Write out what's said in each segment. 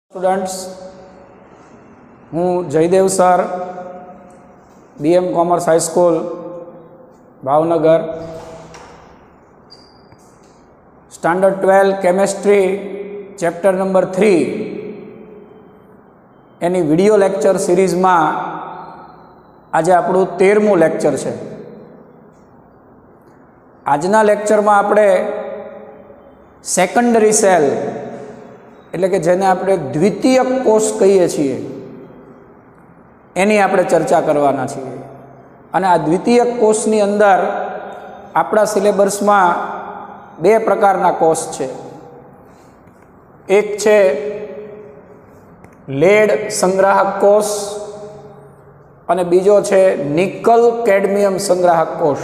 Students, હું Jaydev sir, BM commerce high school Bhavnagar, standard 12 chemistry chapter number 3 એની video lecture સિરીઝમાં આજે આપણું 13મું લેક્ચર છે. આજના લેક્ચરમાં આપણે સેકન્ડરી સેલ એટલે કે જેને આપણે દ્વિતીયક કોષ કહીએ છીએ એની આપણે ચર્ચા કરવાના છીએ. અને આ દ્વિતીયક કોષની અંદર આપણા સિલેબસમાં બે પ્રકારના કોષ છે. એક છે લેડ સંગ્રાહક કોષ અને બીજો છે નિકલ કેડમિયમ સંગ્રાહક કોષ.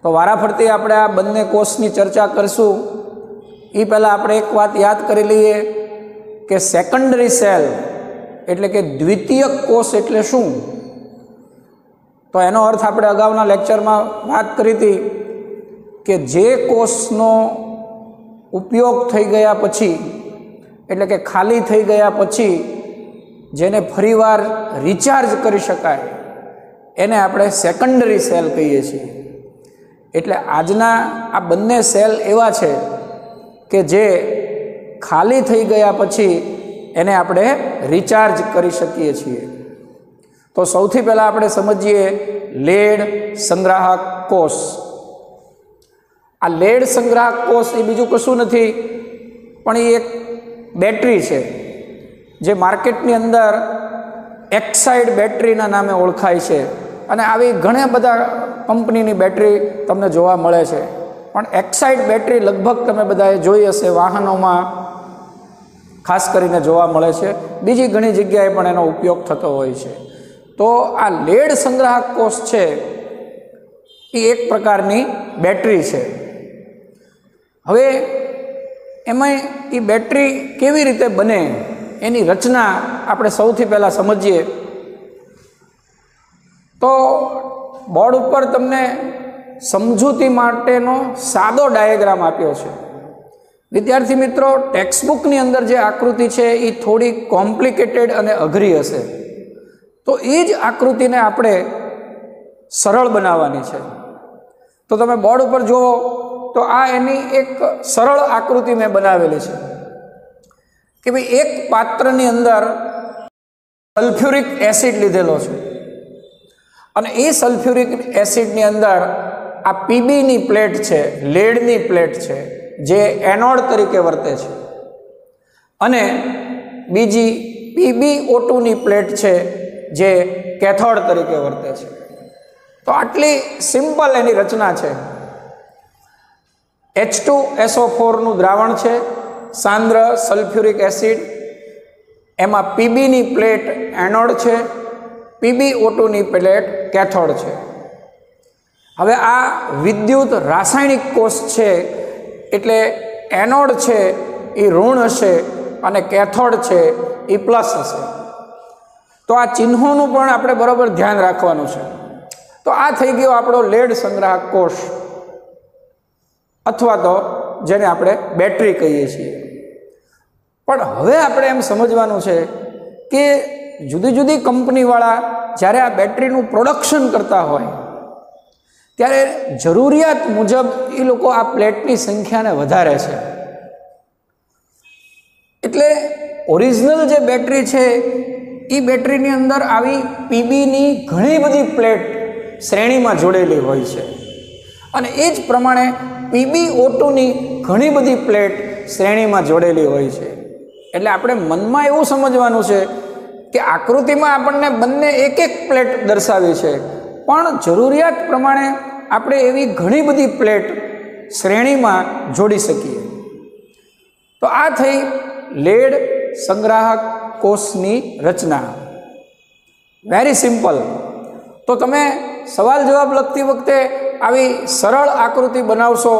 તો વારાફરતી આપણે આ બંને કોષની ચર્ચા કરીશું. એ પહેલાં આપણે એક વાત યાદ કરી લઈએ કે સેકન્ડરી સેલ એટલે કે દ્વિતીયક કોષ એટલે શું. તો એનો અર્થ આપણે અગાઉના લેક્ચરમાં વાત કરી હતી કે જે કોષનો ઉપયોગ થઈ ગયા પછી એટલે કે ખાલી થઈ ગયા પછી જેને ફરીવાર રિચાર્જ કરી શકાય એને આપણે સેકન્ડરી સેલ કહીએ છીએ. એટલે આજના આ બંને સેલ એવા છે કે જે ખાલી થઈ ગયા પછી એને આપણે રિચાર્જ કરી શકીએ છીએ. તો સૌથી પહેલાં આપણે સમજીએ લેડ સંગ્રાહક કોષ. આ લેડ સંગ્રાહક કોષ એ બીજું કશું નથી પણ એ એક બેટરી છે જે માર્કેટની અંદર એક્સાઇડ બેટરીના નામે ઓળખાય છે. અને આવી ઘણા બધા કંપનીની બેટરી તમને જોવા મળે છે. પણ એક્સાઇડ બેટરી લગભગ તમે બધાએ જોઈ હશે, વાહનોમાં ખાસ કરીને જોવા મળે છે. બીજી ઘણી જગ્યાએ પણ એનો ઉપયોગ થતો હોય છે. તો આ લેડ સંગ્રાહક કોષ છે એ એક પ્રકારની બેટરી છે. હવે એમાં એ બેટરી કેવી રીતે બને એની રચના આપણે સૌથી પહેલાં સમજીએ. તો બોર્ડ ઉપર તમને સમજૂતી માટેનો સાદો ડાયાગ્રામ આપ્યો છે. વિદ્યાર્થી મિત્રો, ટેક્સ્ટબુકની અંદર જે આકૃતિ છે એ થોડી કોમ્પ્લિકેટેડ અને અઘરી હશે. તો એ જ આકૃતિને આપણે સરળ બનાવવાની છે. તો તમે બોર્ડ ઉપર જુઓ તો આ એની એક સરળ આકૃતિ મેં બનાવેલી છે કે ભાઈ એક પાત્રની અંદર સલ્ફ્યુરિક એસિડ લીધેલો છે અને એ સલ્ફ્યુરિક એસિડની અંદર આ પીબીની પ્લેટ છે, લેડની પ્લેટ છે જે એનોડ તરીકે વર્તે છે અને બીજી PbO2ની પ્લેટ છે જે કેથોડ તરીકે વર્તે છે. તો આટલી સિમ્પલ એની રચના છે. H2SO4નું દ્રાવણ છે, સાંદ્ર સલ્ફ્યુરિક એસિડ, એમાં પીબીની પ્લેટ એનોડ છે, PbO2ની પ્લેટ કેથોડ છે. હવે આ વિદ્યુત રાસાયણિક કોષ છે એટલે એનોડ છે એ ઋણ હશે અને કેથોડ છે એ પ્લસ હશે. તો આ ચિહ્નોનું પણ આપણે બરાબર ધ્યાન રાખવાનું છે. તો આ થઈ ગયો આપણો લેડ સંગ્રાહક કોષ અથવા તો જેને આપણે બેટરી કહીએ છીએ. પણ હવે આપણે એમ સમજવાનું છે કે જુદી જુદી કંપનીવાળા જ્યારે આ બેટરીનું પ્રોડક્શન કરતા હોય ત્યારે જરૂરિયાત મુજબ એ લોકો આ પ્લેટની સંખ્યાને વધારે છે. એટલે ઓરિજિનલ જે બેટરી છે એ બેટરીની અંદર આવી પીબીની ઘણી બધી પ્લેટ શ્રેણીમાં જોડેલી હોય છે અને એ જ પ્રમાણે PbO2ની ઘણી બધી પ્લેટ શ્રેણીમાં જોડેલી હોય છે. એટલે આપણે મનમાં એવું સમજવાનું છે કે આકૃતિમાં આપણને બંને એક એક પ્લેટ દર્શાવી છે પણ જરૂરિયાત પ્રમાણે આપણે એવી ઘણી બધી પ્લેટ શ્રેણીમાં જોડી શકીએ. તો આ થઈ લેડ સંગ્રાહક કોષની રચના. Very simple. તો તમે સવાલ જવાબ લખતી વખતે આવી સરળ આકૃતિ બનાવશો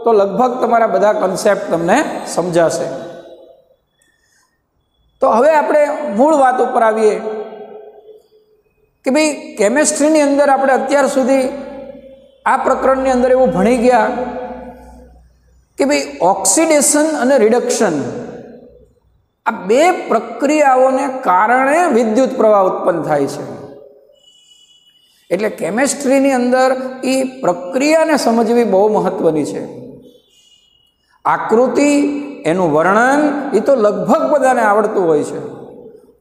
તો લગભગ તમારા બધા કન્સેપ્ટ તમને સમજાશે. તો હવે આપણે મૂળ વાત ઉપર આવીએ કે ભાઈ કેમેસ્ટ્રીની અંદર આપણે અત્યાર સુધી આ પ્રકરણની અંદર એવું ભણી ગયા કે ભાઈ ઓક્સિડેશન અને રિડક્શન આ બે પ્રક્રિયાઓને કારણે વિદ્યુત પ્રવાહ ઉત્પન્ન થાય છે. એટલે કેમેસ્ટ્રીની અંદર એ પ્રક્રિયાને સમજવી બહુ મહત્વની છે. આકૃતિ, એનું વર્ણન એ તો લગભગ બધાને આવડતું હોય છે,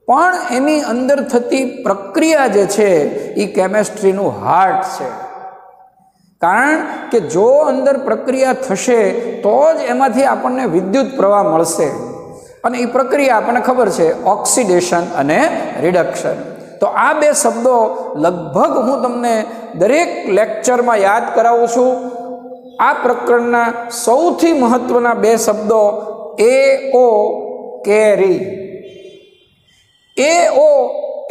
પણ એની અંદર થતી પ્રક્રિયા જે છે એ કેમેસ્ટ્રીનું હાર્ટ છે. કારણ કે જો અંદર પ્રક્રિયા થશે તો જ એમાંથી આપણને વિદ્યુત પ્રવાહ મળશે. અને એ પ્રક્રિયા આપણને ખબર છે, ઓક્સિડેશન અને રિડક્શન. તો આ બે શબ્દો લગભગ હું તમને દરેક લેક્ચરમાં યાદ કરાવું છું. આ પ્રકરણના સૌથી મહત્વના બે શબ્દો AO કેરી. AO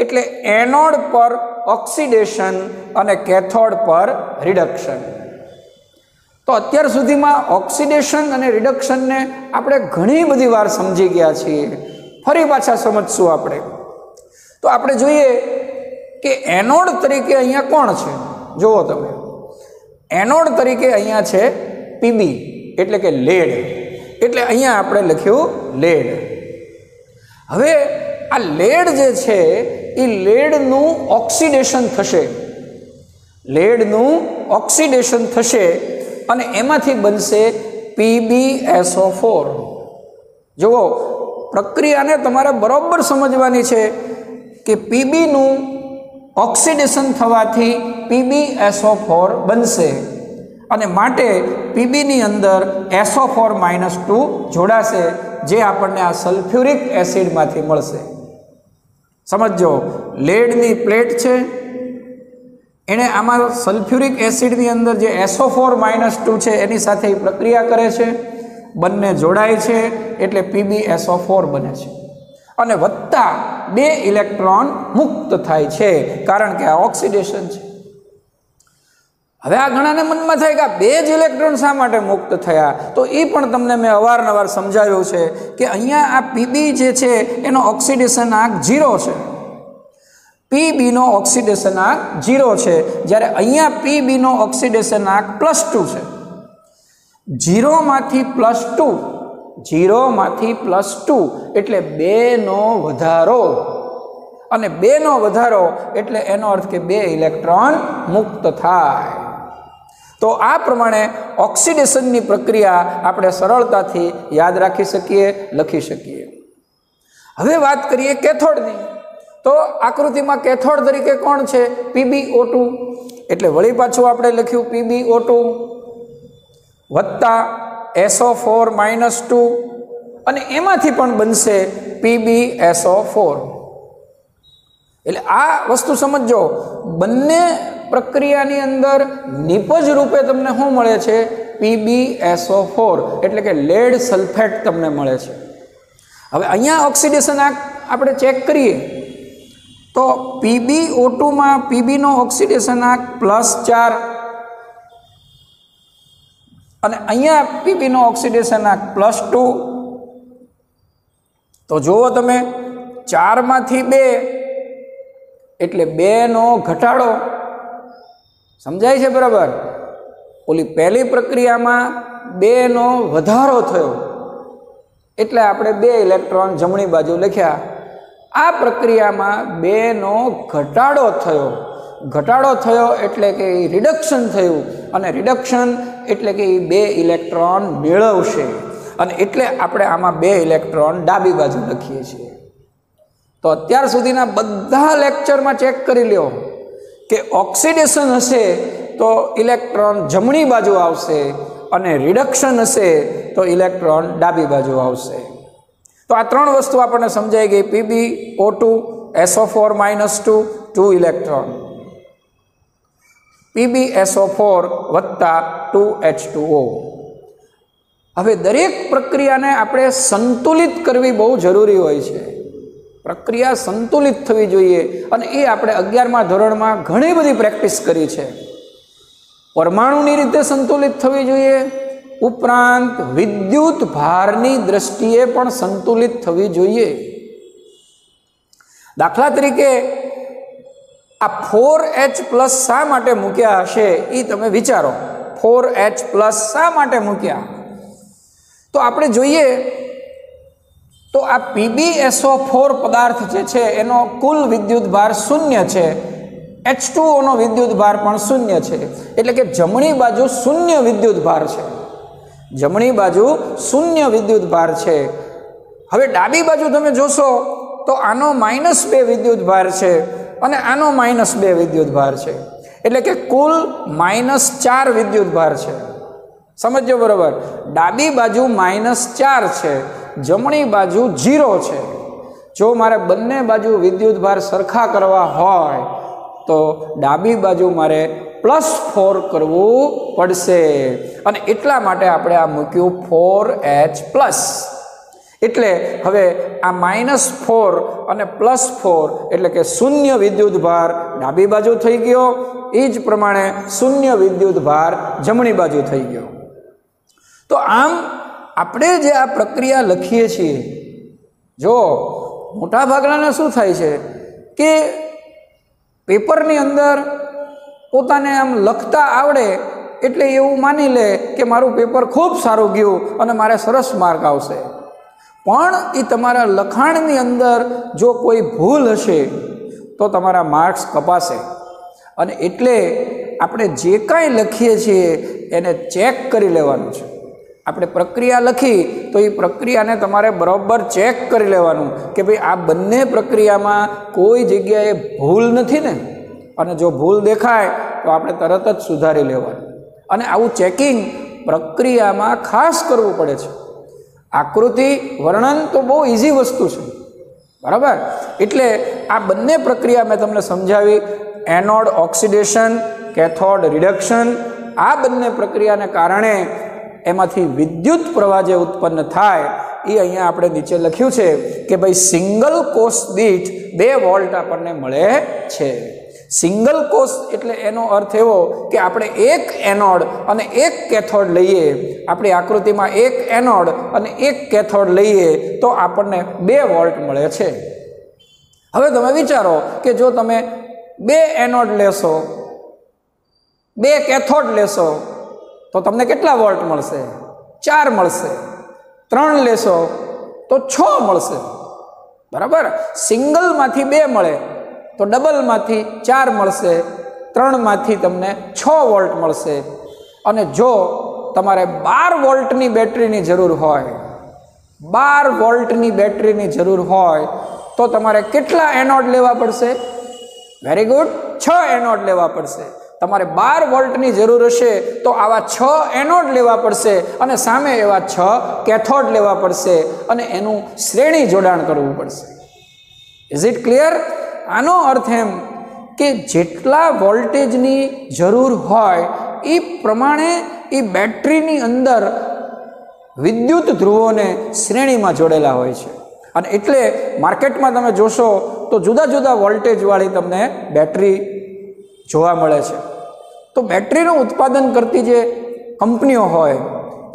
એટલે એનોડ પર ઓક્સિડેશન અને કેથોડ પર રિડક્શન. તો અત્યાર સુધીમાં ઓક્સિડેશન અને રિડક્શનને આપણે ઘણી બધી વાર સમજી ગયા છીએ. ફરી પાછા સમજશું આપણે. તો આપણે જોઈએ કે એનોડ તરીકે અહીંયા કોણ છે. જુઓ તમે, એનોડ તરીકે અહીંયા છે પીબી એટલે કે લેડ. એટલે અહીંયા આપણે લખ્યું લેડ. હવે આ લેડ જે છે એ લેડનું ઓક્સિડેશન થશે. લેડનું ઓક્સિડેશન થશે અને એમાંથી બનશે PbSO4. જુઓ, પ્રક્રિયાને તમારે બરાબર સમજવાની છે કે પીબીનું ઓક્સિડેશન થવાથી PbSO4 બનશે અને માટે પીબીની અંદર SO4-2 જોડાશે, જે આપણને આ સલ્ફ્યુરિક એસિડમાંથી મળશે. સમજો, લેડની પ્લેટ છે, એણે આમાં સલ્ફ્યુરિક એસિડની અંદર જે SO4-2 છે એની સાથે એ પ્રક્રિયા કરે છે, બંને જોડાય છે એટલે PbSO4 બને છે અને વત્તા 2 ઇલેક્ટ્રોન મુક્ત થાય છે, કારણ કે આ ઓક્સિડેશન છે. હવે આ ઘણાને મનમાં થાય કે આ 2 જ ઇલેક્ટ્રોન શા માટે મુક્ત થયા? તો એ પણ તમને મેં અવારનવાર સમજાવ્યું છે કે અહીંયા આ પીબી જે છે એનો ઓક્સિડેશન આંક 0 છે. પીબીનો ઓક્સિડેશન આંક 0 છે, જ્યારે અહીંયા પીબીનો ઓક્સિડેશન આંક +2 છે. 0માંથી +2 એટલે 2 નો વધારો, અને 2 નો વધારો એટલે એનો અર્થ કે 2 ઇલેક્ટ્રોન મુક્ત થાય. તો આ પ્રમાણે ઓક્સિડેશનની પ્રક્રિયા આપણે સરળતાથી યાદ રાખી શકીએ, લખી શકીએ. હવે વાત કરીએ કેથોડની. તો આકૃતિમાં કેથોડ તરીકે કોણ છે? PbO2. એટલે વળી પાછું આપણે લખ્યું PbO2 વત્તા SO4-2 અને એમાંથી પણ બનશે PbSO4. એટલે આ વસ્તુ સમજો, બંને પ્રક્રિયાની અંદર નિપજ રૂપે તમને શું મળે છે? PbSO4 એટલે કે લેડ સલ્ફેટ તમને મળે છે. હવે અહીંયા ઓક્સિડેશન આપણે ચેક કરીએ તો PbO2માં પીબીનો ઓક્સિડેશન આંક +4 અને અહીંયા પીબીનો ઓક્સિડેશન આંક +2. તો જુઓ તમે, 4માંથી 2 એટલે 2 નો ઘટાડો. સમજાય છે બરાબર? ઓલી પહેલી પ્રક્રિયામાં 2 નો વધારો થયો એટલે આપણે 2 ઇલેક્ટ્રોન જમણી બાજુ લખ્યા. આ પ્રક્રિયામાં 2 નો ઘટાડો થયો એટલે કે રિડક્શન થયું, અને રિડક્શન એટલે કે 2 ઇલેક્ટ્રોન મેળવશે, અને એટલે આપણે આમાં 2 ઇલેક્ટ્રોન ડાબી બાજુ લખીએ છીએ. તો અત્યાર સુધીના બધા લેક્ચરમાં ચેક કરી લ્યો કે ઓક્સિડેશન હશે તો ઇલેક્ટ્રોન જમણી બાજુ આવશે અને રિડક્શન હશે તો ઇલેક્ટ્રોન ડાબી બાજુ આવશે. તો આ 3 વસ્તુ આપણને સમજાઈ ગઈ. PbO2 SO4-2 2 ઇલેક્ટ્રોન, PbSO4 વત્તા 2H2O. હવે દરેક પ્રક્રિયાને આપણે સંતુલિત કરવી બહુ જરૂરી હોય છે. પ્રક્રિયા સંતુલિત થવી જોઈએ, અને એ આપણે 11મા ધોરણમાં ઘણી બધી પ્રેક્ટિસ કરી છે. પરમાણુની રીતે સંતુલિત થવી જોઈએ, ઉપરાંત વિદ્યુત ભારની દ્રષ્ટિએ પણ સંતુલિત થવી જોઈએ. દાખલા તરીકે આ 4H+ શા માટે મૂક્યા હશે એ તમે વિચારો. 4H+ શા માટે મૂક્યા? તો આપણે જોઈએ તો આ PbSO4 પદાર્થ જે છે એનો કુલ વિદ્યુતભાર શૂન્ય છે, H2O નો વિદ્યુતભાર પણ શૂન્ય છે, એટલે કે જમણી બાજુ શૂન્ય વિદ્યુતભાર છે, જમણી બાજુ શૂન્ય વિદ્યુતભાર છે। હવે ડાબી બાજુ તમે જોશો તો આનો -2 વિદ્યુતભાર છે અને આનો -2 વિદ્યુતભાર છે, એટલે કે કુલ -4 વિદ્યુતભાર છે। સમજો બરોબર, ડાબી બાજુ -4 છે, જમણી બાજુ 0 છે। જો મારે બંને બાજુ વિદ્યુતભાર સરખા કરવા હોય તો ડાબી બાજુ મારે +4 કરવું પડશે અને એટલા માટે આપણે આ મૂક્યું 4H+। એટલે હવે આ -4 અને +4 એટલે કે શૂન્ય વિદ્યુતભાર ડાબી બાજુ થઈ ગયો, એ જ પ્રમાણે શૂન્ય વિદ્યુતભાર જમણી બાજુ થઈ ગયો। તો આમ આપણે જે આ પ્રક્રિયા લખીએ છીએ, જો મોટા ભાગનાને શું થાય છે કે પેપરની અંદર પોતાને આમ લખતા આવડે એટલે એવું માની લે કે મારું પેપર ખૂબ સારું ગયું અને મારે સરસ માર્ક આવશે, પણ એ તમારા લખાણની અંદર જો કોઈ ભૂલ હશે તો તમારા માર્ક્સ કપાશે। અને એટલે આપણે જે કાંઈ લખીએ છીએ એને ચેક કરી લેવાનું છે। આપણે પ્રક્રિયા લખી તો એ પ્રક્રિયાને તમારે બરાબર ચેક કરી લેવાનું કે ભાઈ આ બંને પ્રક્રિયામાં કોઈ જગ્યાએ ભૂલ નથી ને, અને જો ભૂલ દેખાય તો આપણે તરત જ સુધારી લેવાનું। અને આવું ચેકિંગ પ્રક્રિયામાં ખાસ કરવું પડે છે। આકૃતિ વર્ણન તો બહુ ઇઝી વસ્તુ છે, બરાબર। એટલે આ બંને પ્રક્રિયા મેં તમને સમજાવી, એનોડ ઓક્સિડેશન, કેથોડ રિડક્શન, આ બંને પ્રક્રિયાને કારણે એમાંથી વિદ્યુત પ્રવાહ જે ઉત્પન્ન થાય એ અહીંયા આપણે નીચે લખ્યું છે કે ભાઈ સિંગલ કોષ દીઠ 2 વોલ્ટ આપણને મળે છે। સિંગલ કોષ એટલે એનો અર્થ એવો કે આપણે એક એનોડ અને એક કેથોડ લઈએ, આપણી આકૃતિમાં એક એનોડ અને એક કેથોડ લઈએ તો આપણને 2 વોલ્ટ મળે છે। હવે તમે વિચારો કે જો તમે 2 એનોડ લેશો, 2 કેથોડ લેશો તો તમને કેટલા વોલ્ટ મળશે? 4 મળશે। 3 લેશો તો 6 મળશે, બરાબર। સિંગલમાંથી 2 મળે તો ડબલમાંથી 4 મળશે, 3માંથી તમને 6 વોલ્ટ મળશે। અને જો તમારે 12 વોલ્ટની બેટરીની જરૂર હોય, 12 વોલ્ટની બેટરીની જરૂર હોય તો તમારે કેટલા એનોડ લેવા પડશે? વેરી ગુડ, 6 એનોડ લેવા પડશે। તમારે 12 વોલ્ટની જરૂર હશે તો આવા 6 એનોડ લેવા પડશે અને સામે એવા 6 કેથોડ લેવા પડશે અને એનું શ્રેણી જોડાણ કરવું પડશે। Is it clear? આનો અર્થ એમ કે જેટલા વોલ્ટેજની જરૂર હોય એ પ્રમાણે એ બેટરીની અંદર વિદ્યુત ધ્રુવોને શ્રેણીમાં જોડેલા હોય છે। અને એટલે માર્કેટમાં તમે જોશો તો જુદા જુદા વોલ્ટેજવાળી તમને બેટરી જોવા મળે છે। તો બેટરીનું ઉત્પાદન કરતી જે કંપનીઓ હોય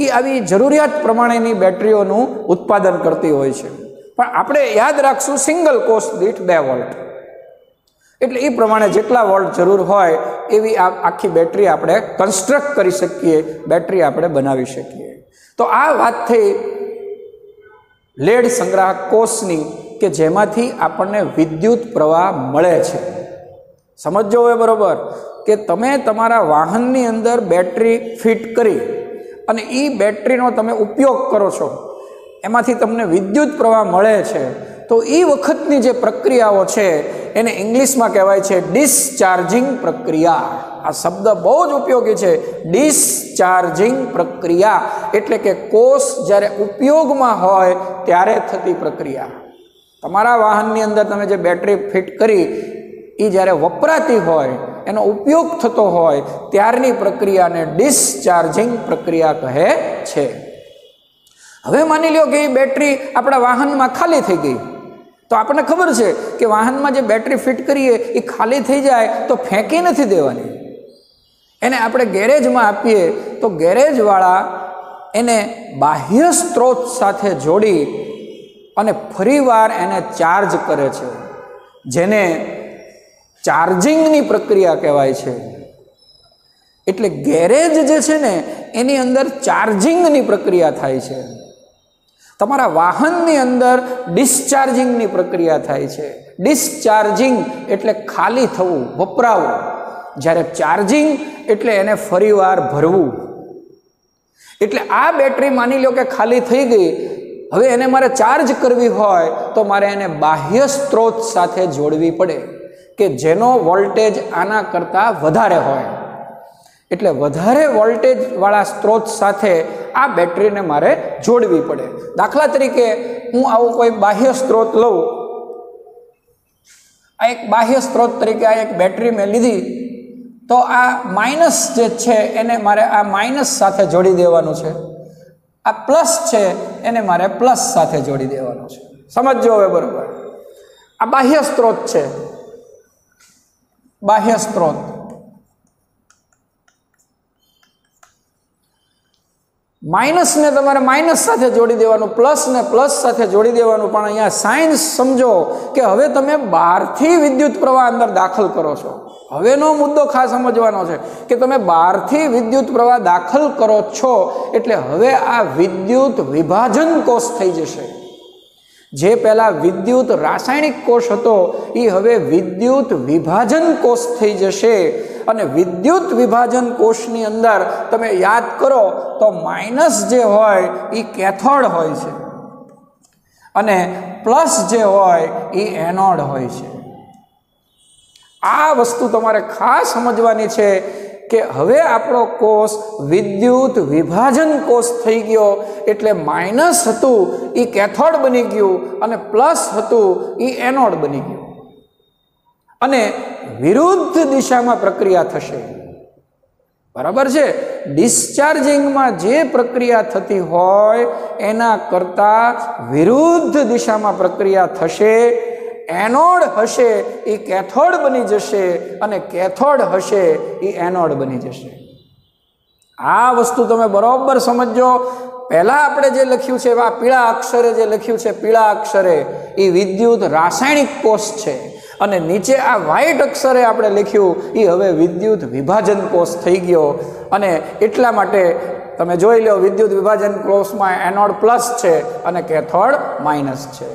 એ આવી જરૂરિયાત પ્રમાણેની બેટરીઓનું ઉત્પાદન કરતી હોય છે, પણ આપણે યાદ રાખશું સિંગલ કોષ દીઠ 2 વોલ્ટ, એટલે એ પ્રમાણે જેટલા વોલ્ટ જરૂર હોય એવી આખી બેટરી આપણે કન્સ્ટ્રક્ટ કરી શકીએ, બેટરી આપણે બનાવી શકીએ। તો આ વાત થઈ લેડ સંગ્રાહક કોષની કે જેમાંથી આપણને વિદ્યુત પ્રવાહ મળે છે। સમજો હવે બરોબર કે તમે તમારા વાહનની અંદર બેટરી ફિટ કરી અને એ બેટરીનો તમે ઉપયોગ કરો છો, એમાંથી તમને વિદ્યુત પ્રવાહ મળે છે, તો એ વખતની જે પ્રક્રિયાઓ છે એને ઇંગ્લિશમાં કહેવાય છે ડિસ્ચાર્જિંગ પ્રક્રિયા। આ શબ્દ બહુ જ ઉપયોગી છે, ડિસ્ચાર્જિંગ પ્રક્રિયા એટલે કે કોષ જ્યારે ઉપયોગમાં હોય ત્યારે થતી પ્રક્રિયા। તમારા વાહનની અંદર તમે જે બેટરી ફિટ કરી એ જ્યારે વપરાતી હોય, એનો ઉપયોગ થતો હોય ત્યારની પ્રક્રિયાને ડિસ્ચાર્જિંગ પ્રક્રિયા કહે છે। હવે માની લો કે એ બેટરી આપણા વાહનમાં ખાલી થઈ ગઈ, તો આપણને ખબર છે કે વાહનમાં જે બેટરી ફિટ કરીએ એ ખાલી થઈ જાય તો ફેંકી નથી દેવાની, એને આપણે ગેરેજમાં આપીએ તો ગેરેજવાળા એને બાહ્ય સ્ત્રોત સાથે જોડી અને ફરીવાર એને ચાર્જ કરે છે, જેને ચાર્જિંગની પ્રક્રિયા કહેવાય છે। એટલે ગેરેજ જે છે ને એની અંદર ચાર્જિંગની પ્રક્રિયા થાય છે। તમારા વાહનની અંદર ડિસ્ચાર્જિંગની પ્રક્રિયા થાય છે. ડિસ્ચાર્જિંગ એટલે ખાલી થવું, વપરાવું, જ્યારે ચાર્જિંગ એટલે એને ફરીવાર ભરવું. એટલે આ બેટરી માની લો કે ખાલી થઈ ગઈ, હવે એને મારે ચાર્જ કરવી હોય તો મારે એને બાહ્ય સ્ત્રોત સાથે જોડવી પડે કે જેનો વોલ્ટેજ આના કરતાં વધારે હોય. એટલે વધારે વોલ્ટેજ વાળા સ્ત્રોત સાથે આ બેટરીને મારે જોડવી પડે. દાખલા તરીકે હું આવું કોઈ બાહ્ય સ્ત્રોત લઉં, આ એક બાહ્ય સ્ત્રોત તરીકે આ એક બેટરી મેં લીધી, તો આ માઇનસ જે છે એને મારે આ માઇનસ સાથે જોડી દેવાનું છે, આ પ્લસ છે એને મારે પ્લસ સાથે જોડી દેવાનું છે. સમજો હવે બરોબર. આ બાહ્ય સ્ત્રોત છે, બાહ્ય સ્ત્રોત. માઇનસને તમારે માઇનસ સાથે જોડી દેવાનું, પ્લસને પ્લસ સાથે જોડી દેવાનું. પણ અહીંયા સાયન્સ સમજો કે હવે તમે બહારથી વિદ્યુત પ્રવાહ અંદર દાખલ કરો છો. હવેનો મુદ્દો ખાસ સમજવાનો છે કે તમે બહારથી વિદ્યુત પ્રવાહ દાખલ કરો છો એટલે હવે આ વિદ્યુત વિભાજન કોષ થઈ જશે. જે પહેલા વિદ્યુત રાસાયણિક કોષ હતો એ હવે વિદ્યુત વિભાજન કોષ થઈ જશે. અને વિદ્યુત વિભાજન કોષની અંદર તમે યાદ કરો તો માઇનસ જે હોય એ કેથોડ હોય છે અને પ્લસ જે હોય એ એનોડ હોય છે. આ વસ્તુ તમારે ખાસ સમજવાની છે કે હવે આપણો કોષ વિદ્યુત વિભાજન કોષ થઈ ગયો. એટલે માઇનસ હતું એ કેથોડ બની ગયું અને પ્લસ હતું એ એનોડ બની ગયું. અને વિરુદ્ધ દિશામાં પ્રક્રિયા થશે. બરાબર છે? ડિસ્ચાર્જિંગમાં જે પ્રક્રિયા થતી હોય એના કરતાં વિરુદ્ધ દિશામાં પ્રક્રિયા થશે. એનોડ હશે એ કેથોડ બની જશે અને કેથોડ હશે એ એનોડ બની જશે. આ વસ્તુ તમે બરોબર સમજો. પહેલા આપણે જે લખ્યું છે આ પીળા અક્ષરે જે લખ્યું છે, પીળા અક્ષરે એ વિદ્યુત રાસાયણિક કોષ છે અને નીચે આ વ્હાઇટ અક્ષરે આપણે લખ્યું એ હવે વિદ્યુત વિભાજન કોષ થઈ ગયો. અને એટલા માટે તમે જોઈ લો વિદ્યુત વિભાજન કોષમાં એનોડ પ્લસ છે અને કેથોડ માઇનસ છે.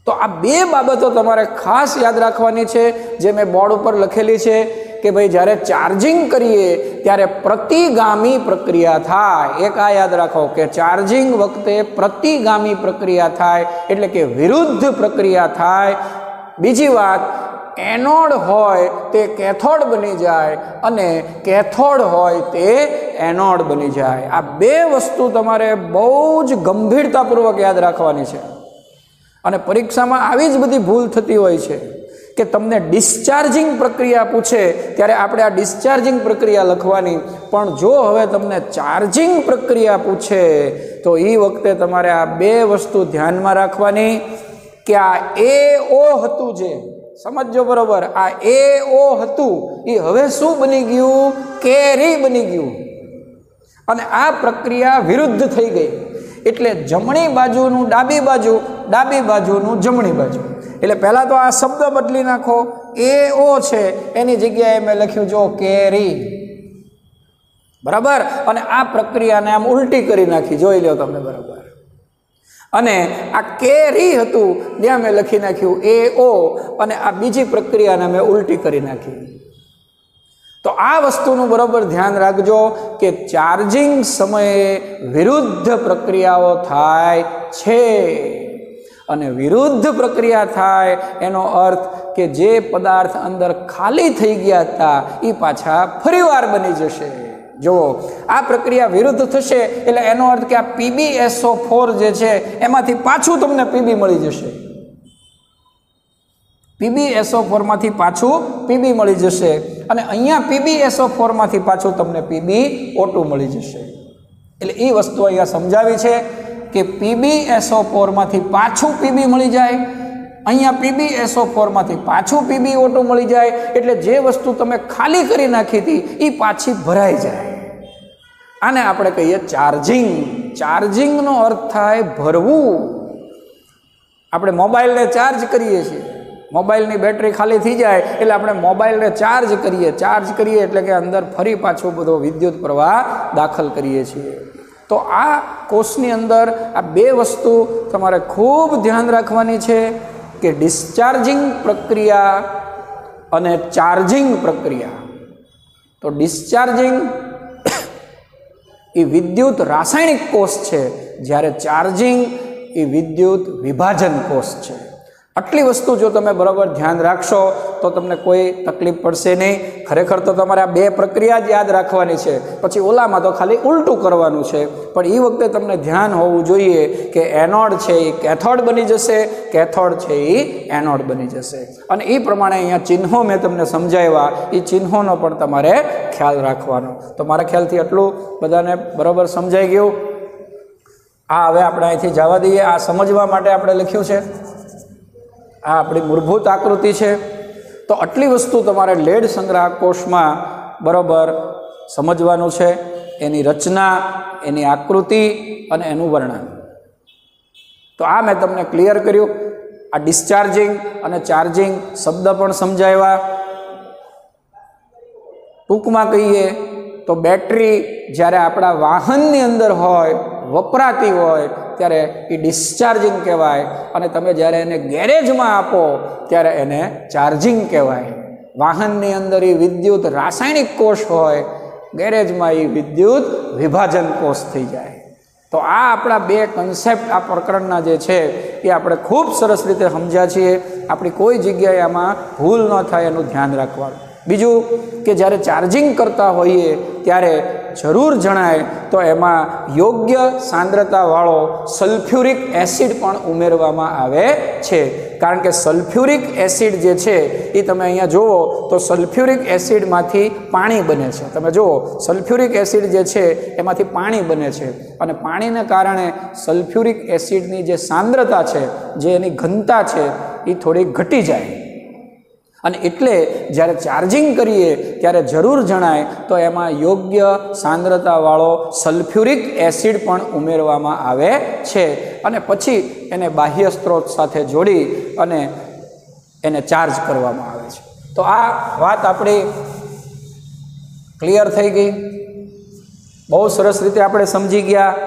તો આ બે બાબતો તમારે ખાસ યાદ રાખવાની છે જે મેં બોર્ડ ઉપર લખેલી છે કે ભાઈ જ્યારે ચાર્જિંગ કરીએ ત્યારે પ્રતિગામી પ્રક્રિયા થાય. એક આ યાદ રાખો કે ચાર્જિંગ વખતે પ્રતિગામી પ્રક્રિયા થાય એટલે કે વિરુદ્ધ પ્રક્રિયા થાય. બીજી વાત, એનોડ હોય તે કેથોડ બની જાય અને કેથોડ હોય તે એનોડ બની જાય. આ બે વસ્તુ તમારે બહુ જ ગંભીરતાપૂર્વક યાદ રાખવાની છે. અને પરીક્ષામાં આવી જ બધી ભૂલ થતી હોય છે કે તમને ડિસ્ચાર્જિંગ પ્રક્રિયા પૂછે ત્યારે આપણે આ ડિસ્ચાર્જિંગ પ્રક્રિયા લખવાની, પણ જો હવે તમને ચાર્જિંગ પ્રક્રિયા પૂછે તો એ વખતે તમારે આ બે વસ્તુ ધ્યાનમાં રાખવાની કે આ AO હતું, જે સમજો બરોબર, આ AO હતું એ હવે શું બની ગયું? કેરી બની ગયું. અને આ પ્રક્રિયા વિરુદ્ધ થઈ ગઈ. એટલે જમણી બાજુનું ડાબી બાજુ, ડાબી બાજુનું જમણી બાજુ. એટલે પહેલાં તો આ શબ્દ બદલી નાખો. AO છે એની જગ્યાએ મેં લખ્યું જો કેરી. બરાબર? અને આ પ્રક્રિયાને આમ ઉલટી કરી નાખી, જોઈ લો તમે. બરાબર? અને આ કેરી હતું ત્યાં મેં લખી નાખ્યું AO અને આ બીજી પ્રક્રિયાને મેં ઉલટી કરી નાખી. તો આ વસ્તુનું બરાબર ધ્યાન રાખજો કે ચાર્જિંગ સમયે વિરુદ્ધ પ્રક્રિયાઓ થાય છે. અને વિરુદ્ધ પ્રક્રિયા થાય એનો અર્થ કે જે પદાર્થ અંદર ખાલી થઈ ગયા હતા એ પાછા ફરીવાર બની જશે. જુઓ, આ પ્રક્રિયા વિરુદ્ધ થશે એટલે એનો અર્થ કે આ PbSO4 જે છે એમાંથી પાછું તમને Pb મળી જશે. PbSO4 માંથી પાછું Pb મળી જશે અને અહીંયા PbSO4 માંથી પાછું તમને PbO2 મળી જશે. એટલે એ વસ્તુ અહીંયા સમજાવી છે કે PbSO4 માંથી પાછું Pb મળી જાય, અહીંયા PbSO4 માંથી પાછું PbO2 મળી જાય. એટલે જે વસ્તુ તમે ખાલી કરી નાખી હતી એ પાછી ભરાઈ જાય. આને આપણે કહીએ ચાર્જિંગ. ચાર્જિંગનો અર્થ થાય ભરવું. આપણે મોબાઈલને ચાર્જ કરીએ છીએ, મોબાઈલની બેટરી ખાલી થઈ જાય એટલે આપણે મોબાઈલને ચાર્જ કરીએ. ચાર્જ કરીએ એટલે કે અંદર ફરી પાછો બધો વિદ્યુત પ્રવાહ દાખલ કરીએ છીએ. તો આ કોષની અંદર આ બે વસ્તુ તમારે ખૂબ ધ્યાન રાખવાની છે કે ડિસ્ચાર્જિંગ પ્રક્રિયા અને ચાર્જિંગ પ્રક્રિયા. તો ડિસ્ચાર્જિંગ એ વિદ્યુત રાસાયણિક કોષ છે, જ્યારે ચાર્જિંગ એ વિદ્યુત વિભાજન કોષ છે. આટલી વસ્તુ જો તમે બરાબર ધ્યાન રાખશો તો તમને કોઈ તકલીફ પડશે નહીં. ખરેખર તો તમારે આ બે પ્રક્રિયા જ યાદ રાખવાની છે, પછી ઓલામાં તો ખાલી ઉલટું કરવાનું છે. પણ એ વખતે તમને ધ્યાન હોવું જોઈએ કે એનોડ છે એ કેથોડ બની જશે, કેથોડ છે એ એનોડ બની જશે. અને એ પ્રમાણે અહીંયા ચિહ્નો મેં તમને સમજાવ્યા, એ ચિહ્નોનો પણ તમારે ખ્યાલ રાખવાનો. તો મારા ખ્યાલથી આટલું બધાને બરાબર સમજાઈ ગયું. આ હવે આપણે અહીંથી જવા દઈએ. આ સમજવા માટે આપણે લખ્યું છે, આ આપણી મૂળભૂત આકૃતિ છે. તો આટલી વસ્તુ તમારે લેડ સંગ્રાહક કોષમાં બરાબર સમજવાનું છે, એની રચના, એની આકૃતિ અને એનું વર્ણન. તો આ મેં તમને ક્લિયર કર્યું. આ ડિસ્ચાર્જિંગ અને ચાર્જિંગ શબ્દ પણ સમજાવ્યા. ટૂંકમાં કહીએ તો બેટરી જ્યારે આપણા વાહનની અંદર હોય, વપરાતી હોય, ત્યારે એ ડિસ્ચાર્જિંગ કહેવાય. અને તમે જ્યારે એને ગેરેજમાં આપો ત્યારે એને ચાર્જિંગ કહેવાય. વાહનની અંદર એ વિદ્યુત રાસાયણિક કોષ હોય, ગેરેજમાં એ વિદ્યુત વિભાજન કોષ થઈ જાય. તો આ આપણા બે કન્સેપ્ટ આ પ્રકરણના જે છે એ આપણે ખૂબ સરસ રીતે સમજ્યા છીએ. આપણી કોઈ જગ્યાએ આમાં ભૂલ ન થાય એનું ધ્યાન રાખવાનું. બીજું કે જ્યારે ચાર્જિંગ કરતા હોઈએ ત્યારે જરૂર જણાય તો એમાં યોગ્ય સાંદ્રતાવાળો સલ્ફ્યુરિક એસિડ પણ ઉમેરવામાં આવે છે. કારણ કે સલ્ફ્યુરિક એસિડ જે છે એ તમે અહીંયા જુઓ તો સલ્ફ્યુરિક એસિડમાંથી પાણી બને છે. તમે જુઓ સલ્ફ્યુરિક એસિડ જે છે એમાંથી પાણી બને છે, અને પાણીને કારણે સલ્ફ્યુરિક એસિડની જે સાંદ્રતા છે, જે એની ઘનતા છે, એ થોડી ઘટી જાય. અને એટલે જ્યારે ચાર્જિંગ કરીએ ત્યારે જરૂર જણાય તો એમાં યોગ્ય સાંદ્રતાવાળો સલ્ફ્યુરિક એસિડ પણ ઉમેરવામાં આવે છે. અને પછી એને બાહ્ય સ્ત્રોત સાથે જોડી અને એને ચાર્જ કરવામાં આવે છે. તો આ વાત આપણી ક્લિયર થઈ ગઈ. બહુ સરસ રીતે આપણે સમજી ગયા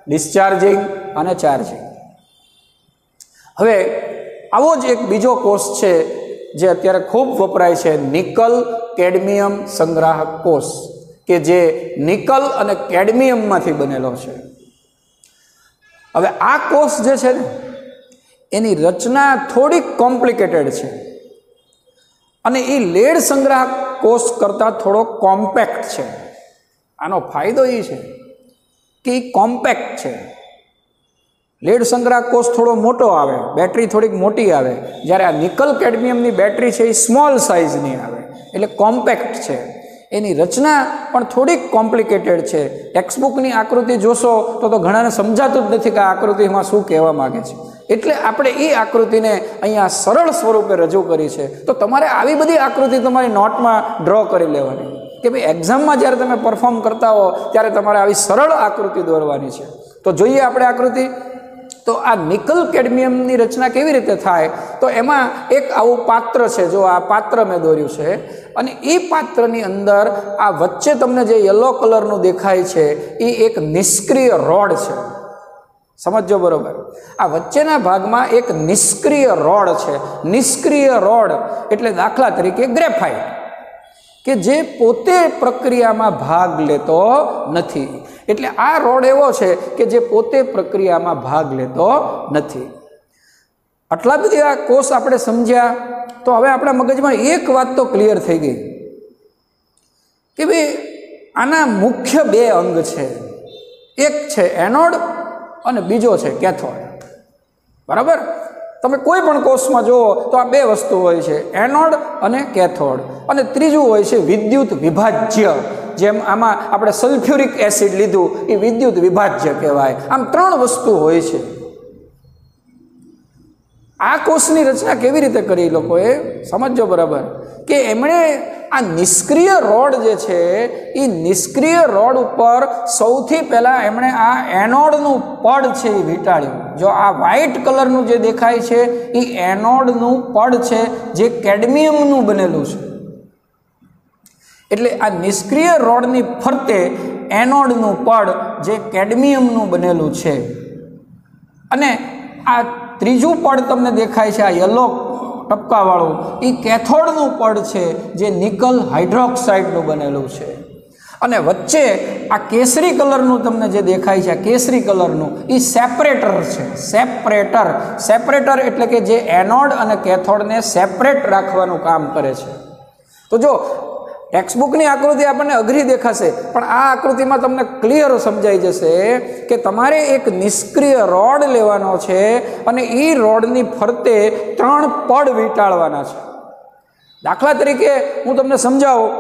ડિસ્ચાર્જિંગ અને ચાર્જિંગ. હવે આવો જ એક બીજો કોષ છે જે અત્યારે ખૂબ વપરાય છે, નિકલ કેડમિયમ સંગ્રાહક કોષ, કે જે નિકલ અને કેડમિયમમાંથી બનેલો છે. હવે આ કોષ જે છે ને એની રચના થોડીક કોમ્પ્લિકેટેડ છે, અને એ લેડ સંગ્રાહક કોષ કરતાં થોડો કોમ્પેક્ટ છે. આનો ફાયદો એ છે કે એ કોમ્પેક્ટ છે. લેડ સંગ્રાહક કોષ થોડો મોટો આવે, બેટરી થોડીક મોટી આવે, જ્યારે આ નિકલ કેડમિયમની બેટરી છે એ સ્મોલ સાઇઝની આવે, એટલે કોમ્પેક્ટ છે. એની રચના પણ થોડીક કોમ્પ્લિકેટેડ છે. ટેક્સ્ટબુકની આકૃતિ જોશો તો ઘણાને સમજાતું જ નથી કે આ આકૃતિમાં શું કહેવા માગે છે. એટલે આપણે એ આકૃતિને અહીંયા સરળ સ્વરૂપે રજૂ કરી છે. તો તમારે આવી બધી આકૃતિ તમારી નોટમાં ડ્રો કરી લેવાની કે ભાઈ એક્ઝામમાં જ્યારે તમે પરફોર્મ કરતા હો ત્યારે તમારે આવી સરળ આકૃતિ દોરવાની છે. તો જોઈએ આપણે આકૃતિ. તો આ નિકલ કેડમિયમની રચના કેવી રીતે થાય? તો એમાં એક આવું પાત્ર છે. જો આ પાત્ર મેં દોર્યું છે, અને એ પાત્રની અંદર આ વચ્ચે તમને જે યલો કલરનું દેખાય છે એ એક નિષ્ક્રિય રોડ છે. સમજો બરોબર. આ વચ્ચેના ભાગમાં એક નિષ્ક્રિય રોડ છે. નિષ્ક્રિય રોડ એટલે દાખલા તરીકે ગ્રેફાઇટ, કે જે પોતે પ્રક્રિયામાં ભાગ લેતો નથી. એટલે આ રોડ એવો છે કે જે પોતે પ્રક્રિયામાં ભાગ લેતો નથી. આટલા બધી આ કોષ આપણે સમજ્યા. તો હવે આપણા મગજમાં એક વાત તો ક્લિયર થઈ ગઈ કે ભાઈ આના મુખ્ય બે અંગ છે. એક છે એનોડ અને બીજો છે કેથોડ. બરાબર? તમે કોઈ પણ કોષમાં જુઓ તો આ બે વસ્તુ હોય છે, એનોડ અને કેથોડ. અને ત્રીજું હોય છે વિદ્યુત વિભાજ્ય. જેમ આમાં આપણે સલ્ફ્યુરિક એસિડ લીધું, એ વિદ્યુત વિભાજ્ય કહેવાય. આમ ત્રણ વસ્તુ હોય છે. આ કોષની રચના કેવી રીતે કરી લોકોએ સમજો બરાબર, કે એમણે આ નિષ્ક્રિય રોડ જે છે એ નિષ્ક્રિય રોડ ઉપર સૌથી પહેલાં એમણે આ એનોડનું પડ છે એ વીંટાળ્યું. જો આ વ્હાઇટ કલરનું જે દેખાય છે એ એનોડનું પડ છે, જે કેડમિયમનું બનેલું છે. એટલે આ નિષ્ક્રિય રોડની ફરતે એનોડનું પડ જે કેડમિયમનું બનેલું છે, અને આ ત્રીજું પડ તમને દેખાય છે, આ યલો ટપકાવાળું, એ કેથોડનું પડ છે જે નિકલ હાઇડ્રોક્સાઇડનું બનેલું છે. અને વચ્ચે આ કેસરી કલરનું તમને જે દેખાય છે, આ કેસરી કલરનું, એ સેપરેટર છે. સેપરેટર એટલે કે જે એનોડ અને કેથોડને સેપરેટ રાખવાનું કામ કરે છે. તો જો ટેક્સ્ટબુકની આકૃતિ આપણને અઘરી દેખાશે, પણ આ આકૃતિમાં તમને ક્લિયર સમજાઈ જશે કે તમારે એક નિષ્ક્રિય રોડ લેવાનો છે અને એ રોડની ફરતે 3 પડ વીંટાળવાના છે. દાખલા તરીકે હું તમને સમજાવું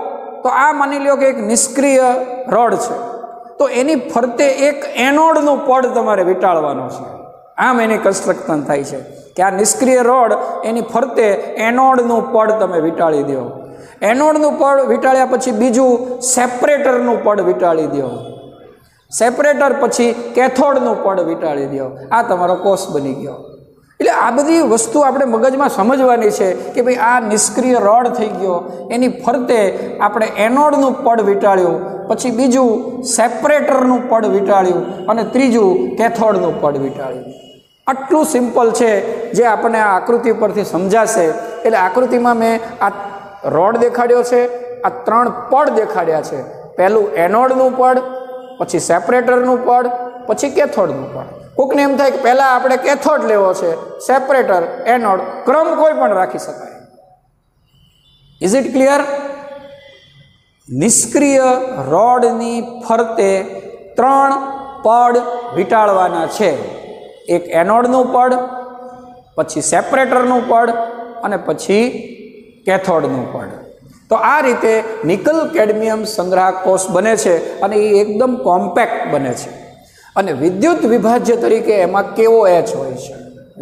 તો આ માની લો કે એક નિષ્ક્રિય રોડ છે, તો એની ફરતે એક એનોડનું પડ તમારે વીંટાળવાનો છે. આમ એની કન્સ્ટ્રક્શન થાય છે કે આ નિષ્ક્રિય રોડ એની ફરતે એનોડનું પડ તમે વીંટાળી દો. એનોડનું પડ વીંટાળ્યા પછી બીજું સેપરેટરનું પડ વીંટાળી દો. સેપરેટર પછી કેથોડનું પડ વીંટાળી દો. આ તમારો કોષ બની ગયો. એટલે આ બધી વસ્તુ આપણે મગજમાં સમજવાની છે કે ભાઈ આ નિષ્ક્રિય રોડ થઈ ગયો, એની ફરતે આપણે એનોડનું પડ વીંટાળ્યું, પછી બીજું સેપરેટરનું પડ વીંટાળ્યું અને ત્રીજું કેથોડનું પડ વીંટાળ્યું. આટલું સિમ્પલ છે જે આપણને આ આકૃતિ પરથી સમજાશે. એટલે આકૃતિમાં મેં આ રોડ દેખાડ્યો છે, આ 3 પડ દેખાડ્યા છે. પહેલું એનોડનું પડ, પછી સેપરેટરનું પડ, પછી કેથોડનું પડ. કોકને એમ થાય કે પહેલાં આપણે કેથોડ લેવો છે, સેપરેટર, એનોડ, ક્રમ કોઈ પણ રાખી શકાય. Is it clear? નિષ્ક્રિય રોડની ફરતે 3 પડ વીંટાળવાના છે. એક એનોડનું પડ, પછી સેપરેટરનું પડ અને પછી કેથોડનું પડ. તો આ રીતે નિકલ કેડમિયમ સંગ્રાહક કોષ બને છે અને એ એકદમ કોમ્પેક્ટ બને છે. અને વિદ્યુત વિભાજ્ય તરીકે એમાં KOH હોય છે.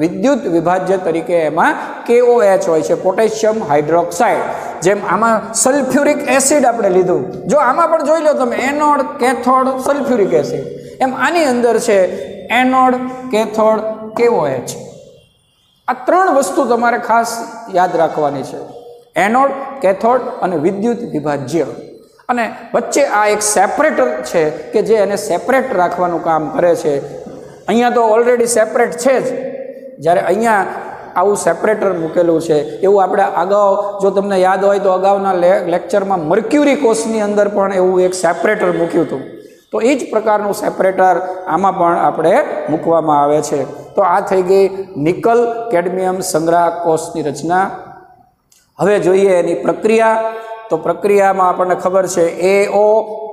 વિદ્યુત વિભાજ્ય તરીકે એમાં KOH હોય છે, પોટેશિયમ હાઇડ્રોક્સાઇડ. જેમ આમાં સલ્ફ્યુરિક એસિડ આપણે લીધું, જો આમાં પણ જોઈ લો તમે, એનોડ, કેથોડ, સલ્ફ્યુરિક એસિડ, એમ આની અંદર છે એનોડ, કેથોડ, KOH. આ 3 વસ્તુ તમારે ખાસ યાદ રાખવાની છે: એનોડ, કેથોડ અને વિદ્યુત વિભાજ્ય. અને વચ્ચે આ એક સેપરેટર છે કે જે એને સેપરેટ રાખવાનું કામ કરે છે. અહીંયા તો ઓલરેડી સેપરેટ છે જ, જ્યારે અહીંયા આવું સેપરેટર મૂકેલું છે. એવું આપણે અગાઉ, જો તમને યાદ હોય તો અગાઉના લેક્ચરમાં મર્ક્યુરી કોષની અંદર પણ એવું એક સેપરેટર મૂક્યું હતું. તો એ જ પ્રકારનું સેપરેટર આમાં પણ આપણે મૂકવામાં આવે છે. તો આ થઈ ગઈ નિકલ કેડમિયમ સંગ્રાહક કોષની રચના. હવે જોઈએ એની પ્રક્રિયા. તો પ્રક્રિયામાં આપણને ખબર છે AO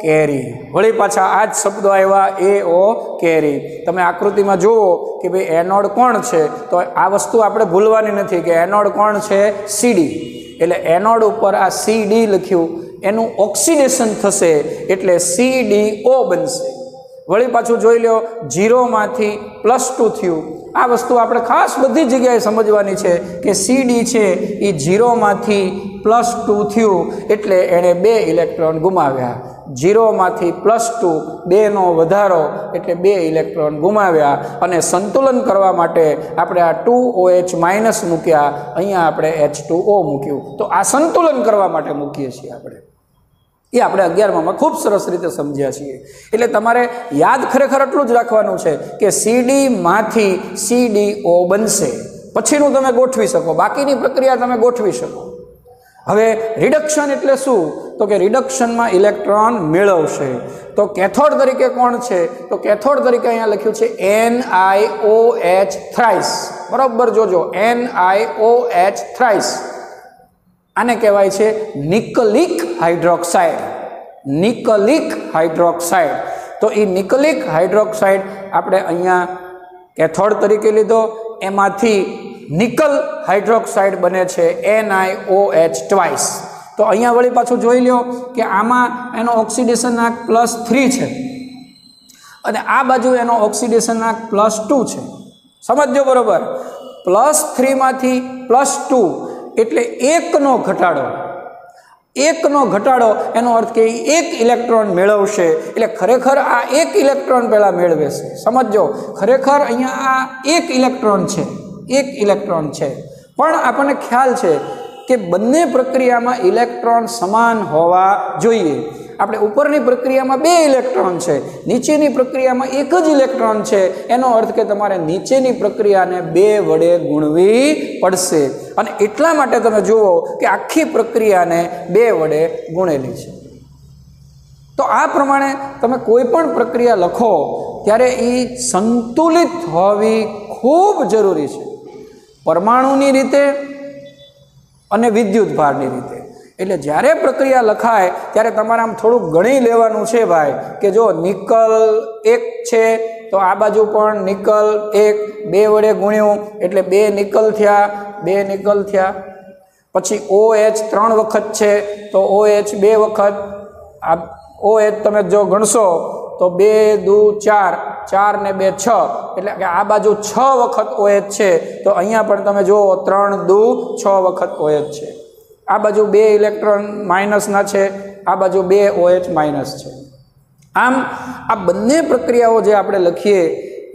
કેરી. વળી પાછા આ જ શબ્દો આવ્યા, AO કેરી. તમે આકૃતિમાં જુઓ કે ભાઈ એનોડ કોણ છે, તો આ વસ્તુ આપણે ભૂલવાની નથી કે એનોડ કોણ છે? CD. એટલે એનોડ ઉપર આ CD લખ્યું, એનું ઓક્સિડેશન થશે એટલે CDO બનશે. વળી પાછું જોઈ લો, 0 માંથી +2 થયું. આ વસ્તુ આપણે ખાસ બધી જગ્યાએ સમજવાની છે કે CD છે એ 0 માંથી +2 થયું એટલે એણે 2 ઇલેક્ટ્રોન ગુમાવ્યા. 0 માંથી +2, 2નો વધારો એટલે 2 ઇલેક્ટ્રોન ગુમાવ્યા. અને સંતુલન કરવા માટે આપણે આ 2OH- મૂક્યા, અહીંયા આપણે H2O મૂક્યું. તો આ સંતુલન કરવા માટે મૂકીએ છીએ આપણે. એ આપણે 11માં ખૂબ સરસ રીતે સમજ્યા છીએ. એટલે તમારે યાદ ખરેખર એટલું જ રાખવાનું છે કે CD માંથી CDO બનશે. પછીનું તમે ગોઠવી શકો, બાકીની પ્રક્રિયા તમે ગોઠવી શકો. હવે રિડક્શન એટલે શું? તો કે રિડક્શનમાં ઇલેક્ટ્રોન મેળવશે. તો કેથોડ તરીકે કોણ છે? તો કેથોડ તરીકે અહીંયા લખ્યું છે NiOH થ્રાઇસ. બરાબર જોજો, NiOH થ્રાઇસ. આને કહેવાય છે નિકલિક હાઇડ્રોક્સાઇડ. નિકલિક હાઇડ્રોક્સાઇડ. તો એ નિકલિક હાઇડ્રોક્સાઇડ આપણે અહીંયા કેથોડ તરીકે લીધો, એમાંથી નિકલ હાઇડ્રોક્સાઇડ બને છે NiOH ટ્વાઇસ. તો અહીંયા વળી પાછું જોઈ લો કે આમાં એનો ઓક્સિડેશન આંક +3 છે અને આ બાજુ એનો ઓક્સિડેશન આંક +2 છે. સમજજો બરોબર. +3 માંથી +2 એટલે 1નો ઘટાડો. 1નો ઘટાડો એનો અર્થ કે 1 ઇલેક્ટ્રોન મેળવશે. એટલે ખરેખર આ 1 ઇલેક્ટ્રોન પહેલાં મેળવે છે. સમજો, ખરેખર અહીંયા આ 1 ઇલેક્ટ્રોન છે, 1 ઇલેક્ટ્રોન છે. પણ આપણને ખ્યાલ છે કે બંને પ્રક્રિયામાં ઇલેક્ટ્રોન સમાન હોવા જોઈએ. આપણે ઉપરની પ્રક્રિયામાં 2 ઇલેક્ટ્રોન છે, નીચેની પ્રક્રિયામાં 1 જ ઇલેક્ટ્રોન છે, એનો અર્થ કે તમારે નીચેની પ્રક્રિયાને 2 વડે ગુણવી પડશે અને એટલા માટે તમે જુઓ કે આખી પ્રક્રિયાને 2 વડે ગુણેલી છે। તો આ પ્રમાણે તમે કોઈ પણ પ્રક્રિયા લખો ત્યારે એ સંતુલિત હોવી ખૂબ જરૂરી છે, પરમાણુની રીતે અને વિદ્યુત ભારની રીતે। એટલે જ્યારે પ્રક્રિયા લખાય ત્યારે તમારે આમ થોડુંક ગણી લેવાનું છે ભાઈ કે જો નિકલ 1 છે તો આ બાજુ પણ નિકલ 1 2 વડે ગુણ્યું એટલે 2 નિકલ થયા, 2 નિકલ થયા। પછી OH 3 વખત છે તો OH 2 વખત, આ OH તમે જો ગણશો તો 2 દુ 4, 4 ને 2 6, એટલે કે આ બાજુ 6 વખત OH છે તો અહીંયા પણ તમે જુઓ 3 દુ 6 વખત OH છે। આ બાજુ 2 ઇલેક્ટ્રોન માઇનસના છે, આ બાજુ 2 OH માઇનસ છે। આમ આ બંને પ્રક્રિયાઓ જે આપણે લખીએ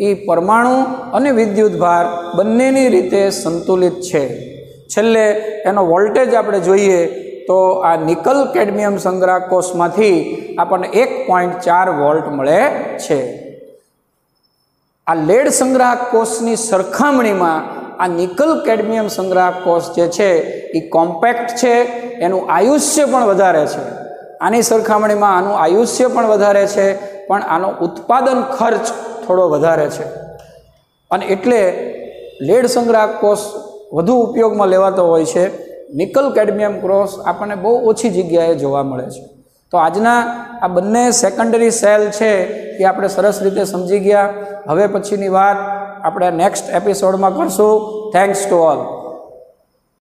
એ પરમાણુ અને વિદ્યુત ભાર બંનેની રીતે સંતુલિત છે। છેલ્લે એનો વોલ્ટેજ આપણે જોઈએ તો આ નિકલ કેડમિયમ સંગ્રાહક કોષમાંથી આપણને 1.4 વોલ્ટ મળે છે। આ લેડ સંગ્રાહક કોષની સરખામણીમાં આ નિકલ કેડમિયમ સંગ્રાહક કોષ જે છે એ કોમ્પેક્ટ છે, એનું આયુષ્ય પણ વધારે છે। આની સરખામણીમાં આનું આયુષ્ય પણ વધારે છે, પણ આનો ઉત્પાદન ખર્ચ થોડો વધારે છે અને એટલે લેડ સંગ્રાહક કોષ વધુ ઉપયોગમાં લેવાતો હોય છે। નિકલ કેડમિયમ કોષ આપણને બહુ ઓછી જગ્યાએ જોવા મળે છે। તો આજના આ બંને સેકન્ડરી સેલ છે એ આપણે સરસ રીતે સમજી ગયા। હવે પછીની વાત આપણે નેક્સ્ટ એપિસોડમાં કરશું। Thanks to all.